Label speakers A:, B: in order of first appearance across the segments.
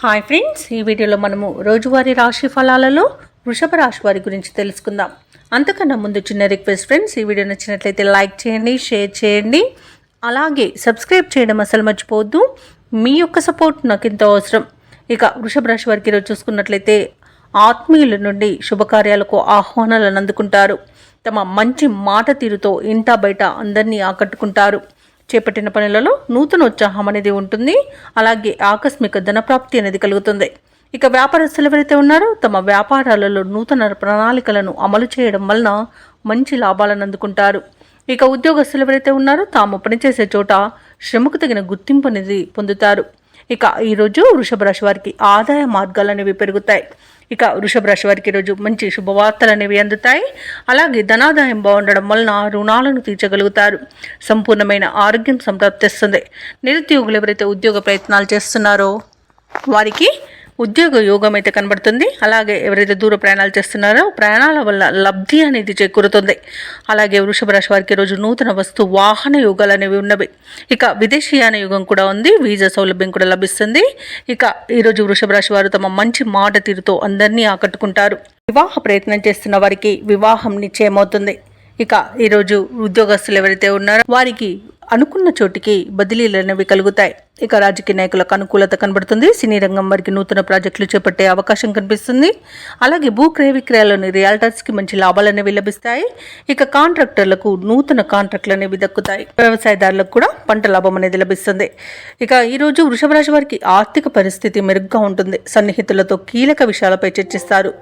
A: Hi friends, ఈ వీడియోలో మనము రోజువారీ రాశి ఫలాలలో వృషభ రాశి వారి గురించి తెలుసుకుందాం. అంతకన్నా ముందు చిన్న రిక్వెస్ట్ ఫ్రెండ్స్, ఈ వీడియో నచ్చినట్లయితే లైక్ చేయండి, షేర్ చేయండి, అలాగే సబ్స్క్రైబ్ చేయడం అసలు మర్చిపోవద్దు. మీ యొక్క సపోర్ట్ నాకు ఎంతో అవసరం. ఇక వృషభ రాశి వారికి ఈరోజు చూసుకున్నట్లయితే ఆత్మీయుల నుండి శుభకార్యాలకు ఆహ్వానాలను అందుకుంటారు. తమ మంచి మాట తీరుతో ఇంటా బయట అందరినీ ఆకట్టుకుంటారు. చేపట్టిన పనులలో నూతన ఉత్సాహం అనేది ఉంటుంది. అలాగే ఆకస్మిక ధనప్రాప్తి అనేది కలుగుతుంది. ఇక వ్యాపారస్తులు ఎవరైతే ఉన్నారో తమ వ్యాపారాలలో నూతన ప్రణాళికలను అమలు చేయడం వలన మంచి లాభాలను అందుకుంటారు. ఇక ఉద్యోగస్తులు ఎవరైతే ఉన్నారో తాము పనిచేసే చోట శ్రమకు తగిన గుర్తింపు అనేది పొందుతారు. ఇక ఈరోజు వృషభ రాశి వారికి ఆదాయ మార్గాలు అనేవి పెరుగుతాయి. ఇక వృషభ రాశి వారికి ఈరోజు మంచి శుభవార్తలు అనేవి అందుతాయి. అలాగే ధనాదాయం బాగుండడం వలన రుణాలను తీర్చగలుగుతారు. సంపూర్ణమైన ఆరోగ్యం సంప్రాప్తిస్తుంది. నిరుద్యోగులు ఎవరైతే ఉద్యోగ ప్రయత్నాలు చేస్తున్నారో వారికి ఉద్యోగ యోగం అయితే కనబడుతుంది. అలాగే ఎవరైతే దూర ప్రయాణాలు చేస్తున్నారో ప్రయాణాల వల్ల లబ్ధి అనేది చేకూరుతుంది. అలాగే వృషభ రాశి వారికి రోజు నూతన వస్తు వాహన యోగాలు అనేవి ఉన్నవి. ఇక విదేశీయాన యోగం కూడా ఉంది. వీసా సౌలభ్యం కూడా లభిస్తుంది. ఇక ఈరోజు వృషభ రాశి వారు తమ మంచి మాట తీరుతో అందరినీ ఆకట్టుకుంటారు. వివాహ ప్రయత్నం చేస్తున్న వారికి వివాహం నిశ్చయమవుతుంది. ఇక ఈరోజు ఉద్యోగస్తులు ఎవరైతే ఉన్నారో వారికి అనుకున్న చోటికి బదిలీలు అనేవి కలుగుతాయి. ఇక రాజకీయ నాయకులకు అనుకూలత కనబడుతుంది. సినీ రంగం వారికి నూతన ప్రాజెక్టులు చేపట్టే అవకాశం కనిపిస్తుంది. అలాగే భూ క్రయ విక్రయాల్లోని రియాల్టర్స్కి మంచి లాభాలు అనేవి లభిస్తాయి. ఇక కాంట్రాక్టర్లకు నూతన కాంట్రాక్టులు అనేవి దక్కుతాయి. వ్యవసాయదారులకు కూడా పంట లాభం అనేది లభిస్తుంది. ఇక ఈరోజు వృషభ రాశి వారికి ఆర్థిక పరిస్థితి మెరుగ్గా ఉంటుంది. సన్నిహితులతో కీలక విషయాలపై చర్చిస్తారు.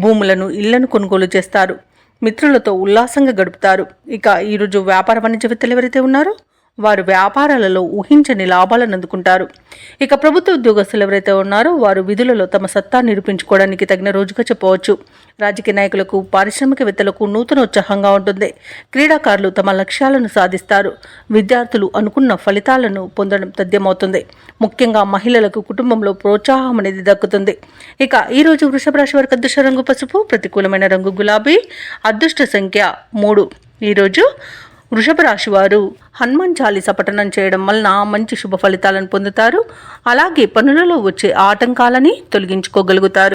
A: భూములను ఇళ్లను కొనుగోలు చేస్తారు. మిత్రులతో ఉల్లాసంగా గడుపుతారు. ఇక ఈరోజు వ్యాపార వాణిజ్యవేత్తలు ఎవరైతే ఉన్నారో వారు వ్యాపారాలలో ఊహించని లాభాలను అందుకుంటారు. ఇక ప్రభుత్వ ఉద్యోగస్తులు ఎవరైతే ఉన్నారో వారు విధులలో తమ సత్తా నిరూపించుకోవడానికి తగిన రోజుగా చెప్పవచ్చు. రాజకీయ నాయకులకు పారిశ్రామికవేత్తలకు నూతన ఉత్సాహంగా ఉంటుంది. క్రీడాకారులు తమ లక్ష్యాలను సాధిస్తారు. విద్యార్థులు అనుకున్న ఫలితాలను పొందడం తథ్యమవుతుంది. ముఖ్యంగా మహిళలకు కుటుంబంలో ప్రోత్సాహం అనేది దక్కుతుంది. ఇక ఈరోజు వృషభ రాశి వారికి అదృష్ట రంగు పసుపు, ప్రతికూలమైన రంగు గులాబీ, అదృష్ట సంఖ్య 3. ఈరోజు వృషభ రాశి వారు హనుమాన్ చాలీసా పఠనం చేయడం వలన మంచి శుభ ఫలితాలను పొందుతారు. అలాగే పనులలో వచ్చే ఆటంకాలని తొలగించుకోగలుగుతారు.